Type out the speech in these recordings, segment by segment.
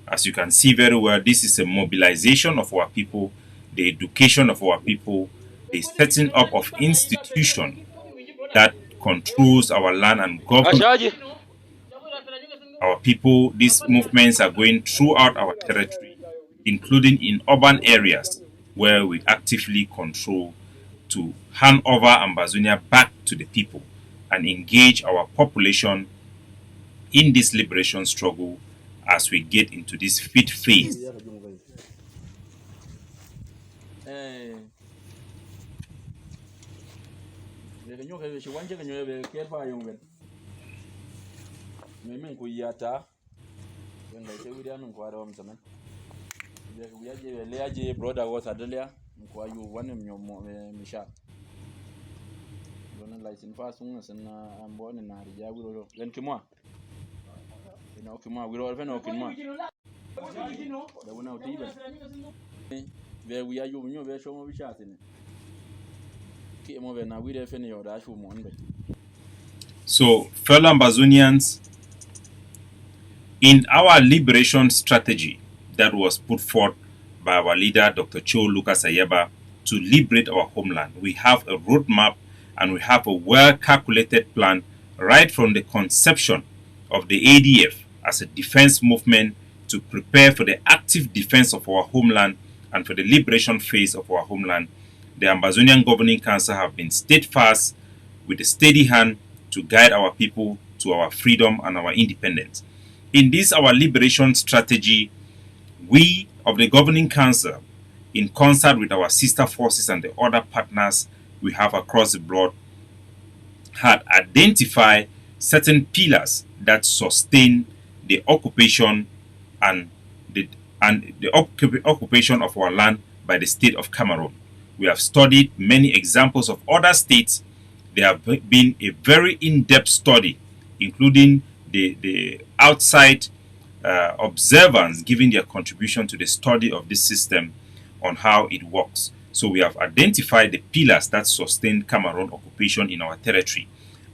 As you can see very well, this is a mobilization of our people, the education of our people, the setting up of institution that controls our land and governs Ashaji. our people. These movements are going throughout our territory, including in urban areas where we actively control to hand over Ambazonia back to the people and engage our population in this liberation struggle as we get into this fifth phase. So, fellow Ambazonians, in our liberation strategy that was put forth by our leader, Dr. Cho Lucas Ayaba, to liberate our homeland, we have a roadmap and we have a well-calculated plan right from the conception of the ADF as a defense movement to prepare for the active defense of our homeland and for the liberation phase of our homeland. The Ambazonian Governing Council have been steadfast with a steady hand to guide our people to our freedom and our independence. In this, our liberation strategy, we of the Governing Council, in concert with our sister forces and the other partners we have across the board, had identified certain pillars that sustain the occupation and the occupation of our land by the state of Cameroon. We have studied many examples of other states. There have been a very in-depth study, including the outside observers giving their contribution to the study of this system on how it works. So we have identified the pillars that sustain Cameroon occupation in our territory,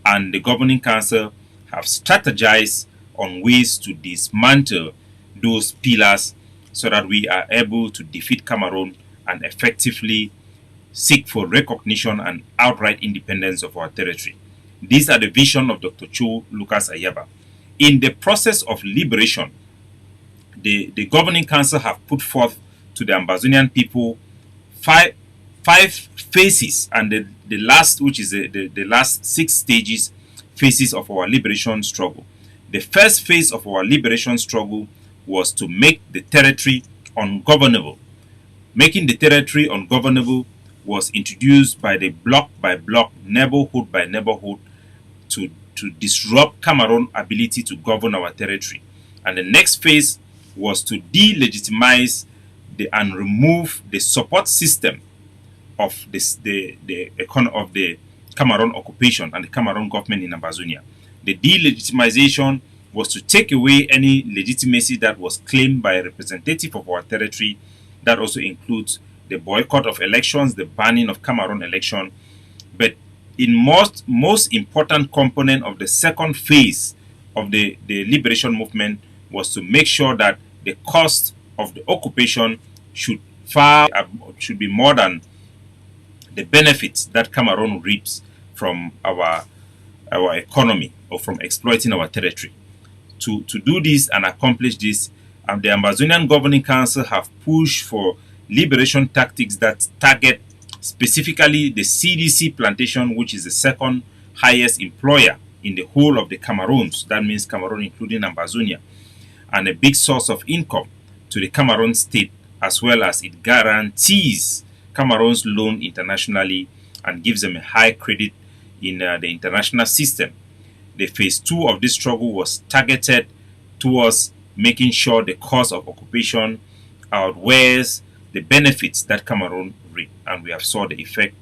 and the Governing Council have strategized on ways to dismantle those pillars so that we are able to defeat Cameroon and effectively seek for recognition and outright independence of our territory. These are the vision of Dr. Cho Lucas Ayaba. In the process of liberation, the Governing Council have put forth to the Ambazonian people five phases, and the last, which is the last 6 stages, phases of our liberation struggle. The first phase of our liberation struggle was to make the territory ungovernable. Making the territory ungovernable was introduced by block, neighborhood by neighborhood, to disrupt Cameroon's ability to govern our territory. And the next phase was to delegitimize and remove the support system of of the Cameroon occupation and the Cameroon government in Ambazonia. The delegitimization was to take away any legitimacy that was claimed by a representative of our territory. That also includes the boycott of elections, the banning of Cameroon election. But in most important component of the second phase of the liberation movement was to make sure that the cost of the occupation should be more than the benefits that Cameroon reaps from our economy or from exploiting our territory. To do this and accomplish this, the Ambazonian Governing Council have pushed for liberation tactics that target specifically the CDC plantation, which is the second highest employer in the whole of the Cameroons. That means Cameroon including Ambazonia, and a big source of income to the Cameroon state, as well as it guarantees Cameroon's loan internationally and gives them a high credit in the international system. The phase 2 of this struggle was targeted towards making sure the cost of occupation outweighs the benefits that Cameroon reap, and we have saw the effect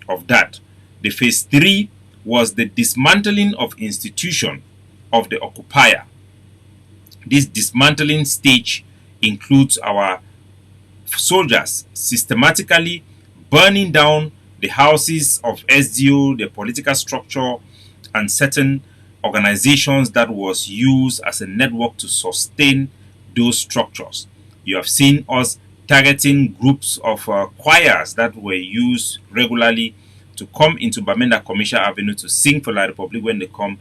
of that. The phase 3 was the dismantling of institution of the occupier. This dismantling stage includes our soldiers systematically burning down the houses of SDO, the political structure, and certain organizations that was used as a network to sustain those structures. You have seen us targeting groups of choirs that were used regularly to come into Bamenda Commercial Avenue to sing for La Republic when they come.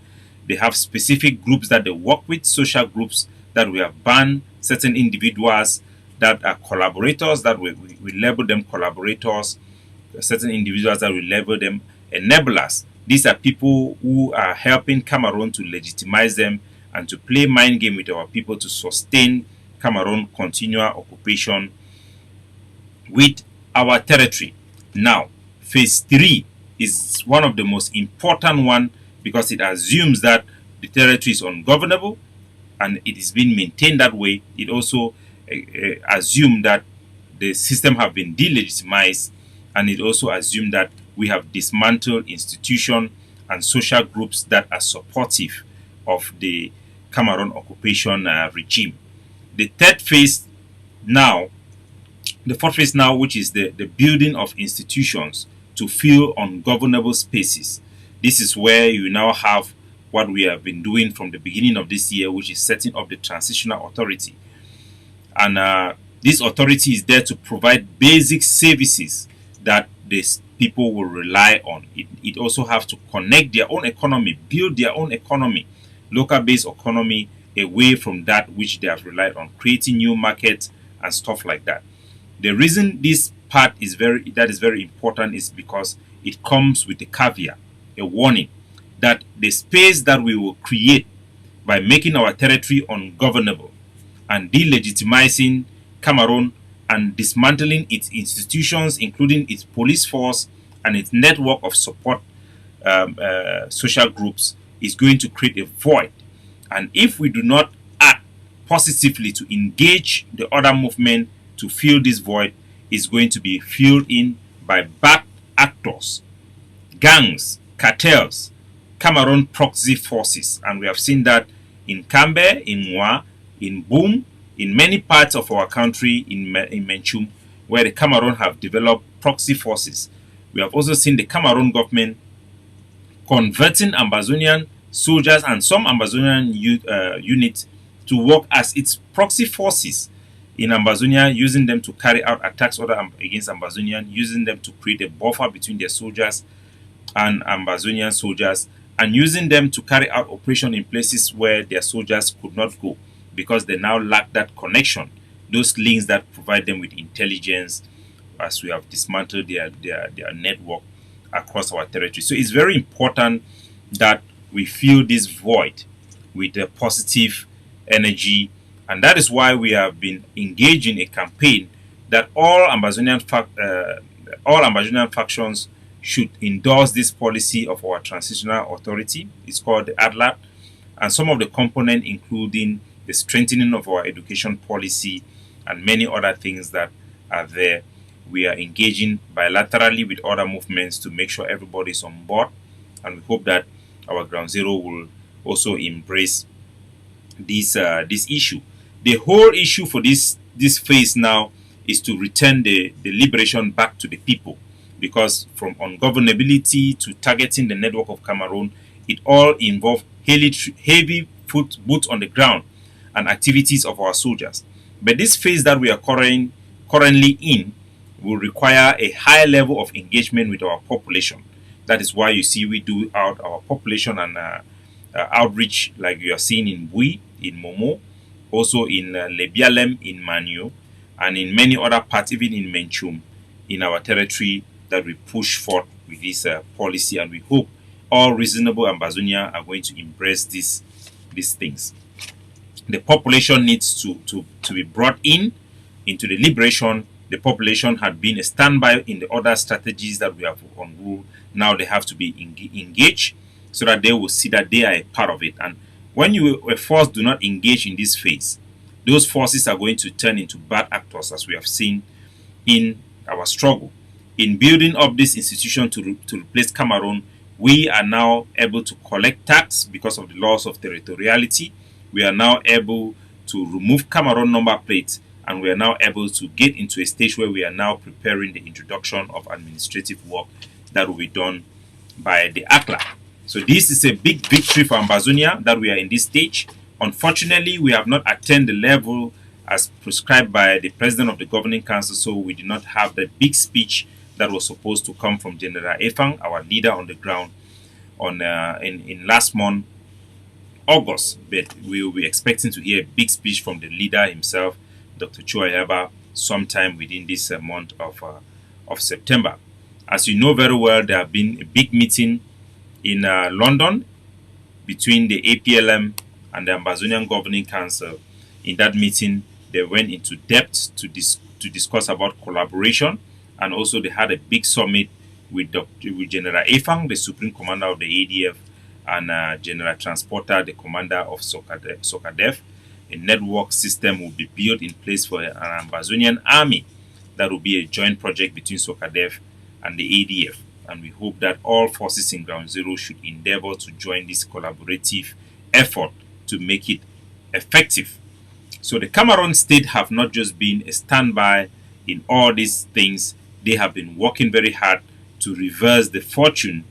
They have specific groups that they work with, social groups that we have banned, certain individuals that are collaborators, that we label them collaborators, certain individuals that we label them enablers. These are people who are helping Cameroon to legitimize them and to play mind game with our people to sustain Cameroon continual occupation with our territory. Now, phase 3 is one of the most important one because it assumes that the territory is ungovernable and it is being maintained that way. It also assumes that the system have been delegitimized, and it also assumes that we have dismantled institutions and social groups that are supportive of the Cameroon occupation regime. The third phase now, the fourth phase now, which is the building of institutions to fill ungovernable spaces. This is where you now have what we have been doing from the beginning of this year, which is setting up the transitional authority. And this authority is there to provide basic services that these people will rely on. It also has to connect their own economy, build their own economy, local-based economy, away from that which they have relied on, creating new markets and stuff like that. The reason this part is very important is because it comes with a caveat, a warning that the space that we will create by making our territory ungovernable and delegitimizing Cameroon and dismantling its institutions, including its police force and its network of support social groups, is going to create a void. And if we do not act positively to engage the other movement to fill this void, is going to be filled in by bad actors, gangs, cartels, Cameroon proxy forces. And we have seen that in Cambe, in Mwa, in Boom, in many parts of our country, in Menchum, where the Cameroon have developed proxy forces. We have also seen the Cameroon government converting Ambazonian soldiers and some Ambazonian units to work as its proxy forces in Ambazonia, using them to carry out attacks against Ambazonian, using them to create a buffer between their soldiers and Ambazonian soldiers, and using them to carry out operation in places where their soldiers could not go because they now lack that connection, those links that provide them with intelligence, as we have dismantled their network across our territory. So it's very important that we fill this void with a positive energy, and that is why we have been engaging a campaign that all Ambazonian factions should endorse this policy of our transitional authority. It's called the ATLA, and some of the components including the strengthening of our education policy and many other things that are there. We are engaging bilaterally with other movements to make sure everybody is on board, and we hope that our Ground Zero will also embrace this issue. The whole issue for this phase now is to return the liberation back to the people, because from ungovernability to targeting the network of Cameroon, it all involves heavy boots on the ground and activities of our soldiers. But this phase that we are currently in will require a high level of engagement with our population. That is why you see we do out our population and outreach, like you are seeing in Bui, in Momo, also in Lebialem, in Manio, and in many other parts, even in Menchum, in our territory, that we push forth with this policy, and we hope all reasonable Ambazonia are going to embrace these things. The population needs to be brought into the liberation. The population had been a standby in the other strategies that we have on rule. Now they have to be engaged so that they will see that they are a part of it. And when a force do not engage in this phase, those forces are going to turn into bad actors, as we have seen in our struggle. In building up this institution to replace Cameroon, we are now able to collect tax because of the laws of territoriality. We are now able to remove Cameroon number plates, and we are now able to get into a stage where we are now preparing the introduction of administrative work that will be done by the ATLA. So this is a big victory for Ambazonia that we are in this stage. Unfortunately, we have not attained the level as prescribed by the president of the governing council, so we did not have the big speech that was supposed to come from General Efang, our leader on the ground, on in last month, August. But we will be expecting to hear a big speech from the leader himself, Dr. Cho Ayaba, sometime within this month of September. As you know very well, there have been a big meeting in London between the APLM and the Ambazonian Governing Council. In that meeting, they went into depth to discuss about collaboration, and also they had a big summit with General Efang, the Supreme Commander of the ADF, and General Transporter, the Commander of SOCADEF. A network system will be built in place for an Ambazonian army that will be a joint project between SOCADEF and the ADF. And we hope that all forces in Ground Zero should endeavor to join this collaborative effort to make it effective. So the Cameroon state have not just been a standby in all these things, they have been working very hard to reverse the fortune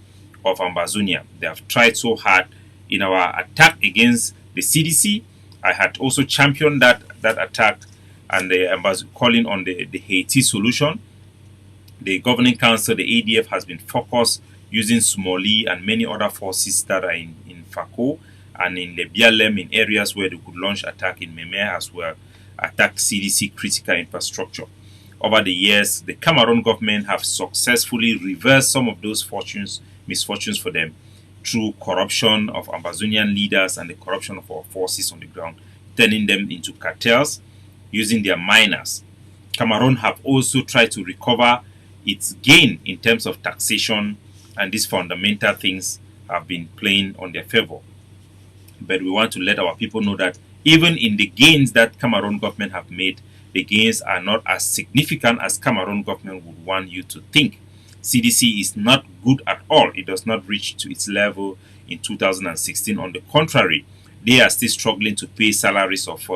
of Ambazonia. They have tried so hard in our attack against the CDC. I had also championed that attack, and calling on the Haiti solution. The governing council, the ADF, has been focused using Somali and many other forces that are in Fako and in Lebialem, in areas where they could launch attack in Meme as well, attack CDC critical infrastructure. Over the years, the Cameroon government have successfully reversed some of those misfortunes for them through corruption of Ambazonian leaders and the corruption of our forces on the ground, turning them into cartels, using their miners. Cameroon have also tried to recover its gain in terms of taxation, and these fundamental things have been playing on their favor. But we want to let our people know that even in the gains that Cameroon government have made, the gains are not as significant as Cameroon government would want you to think. CDC is not good at all. It does not reach to its level in 2016. On the contrary, they are still struggling to pay salaries of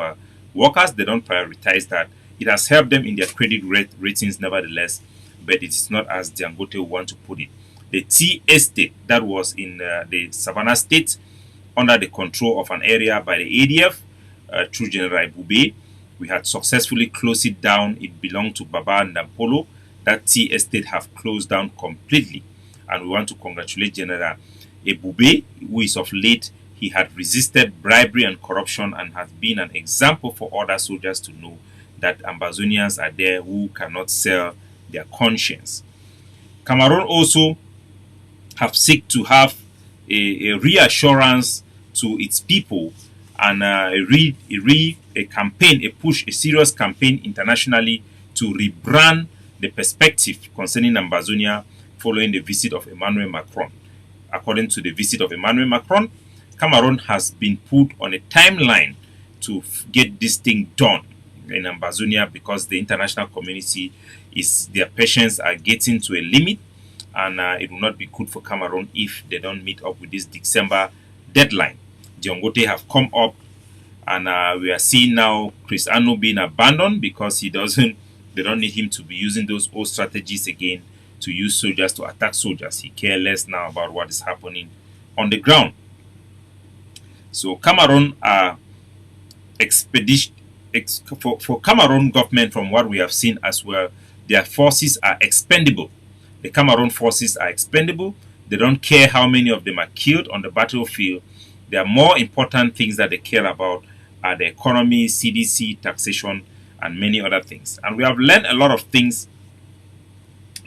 workers. They don't prioritize that. It has helped them in their credit ratings nevertheless, but it is not as Dangote want to put it. The tea estate that was in the Savannah state under the control of an area by the ADF through General Ibube, we had successfully closed it down. It belonged to Baba Ndampolo. That tea estate have closed down completely, and we want to congratulate General Ibube, who is of late, he had resisted bribery and corruption and has been an example for other soldiers to know that Ambazonians are there who cannot sell their conscience. Cameroon also have seek to have a reassurance to its people, and a campaign, a serious campaign internationally to rebrand the perspective concerning Ambazonia following the visit of Emmanuel Macron. According to the visit of Emmanuel Macron, Cameroon has been put on a timeline to get this thing done in Ambazonia, because the international community their patience are getting to a limit, and it will not be good for Cameroon if they don't meet up with this December deadline. Dangote have come up, and we are seeing now Chris Ano being abandoned because they don't need him to be using those old strategies again to use soldiers to attack soldiers. He cares less now about what is happening on the ground. So Cameroon are for Cameroon government, from what we have seen as well, their forces are expendable. The Cameroon forces are expendable. They don't care how many of them are killed on the battlefield. There are more important things that they care about are the economy, CDC, taxation, and many other things. And we have learned a lot of things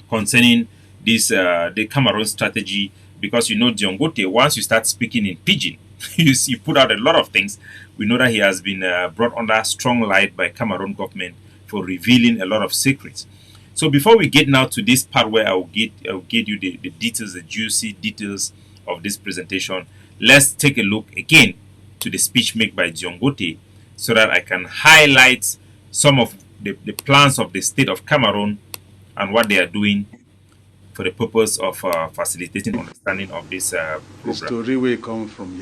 concerning this the Cameroon strategy, because Dangote, once you start speaking in pidgin, you put out a lot of things. We know that he has been brought under strong light by Cameroon government for revealing a lot of secrets. So before we get now to this part where I will get you the details, the juicy details of this presentation, let's take a look again to the speech made by Dangote, so that I can highlight some of the plans of the state of Cameroon and what they are doing for the purpose of facilitating understanding of this program. The story will come from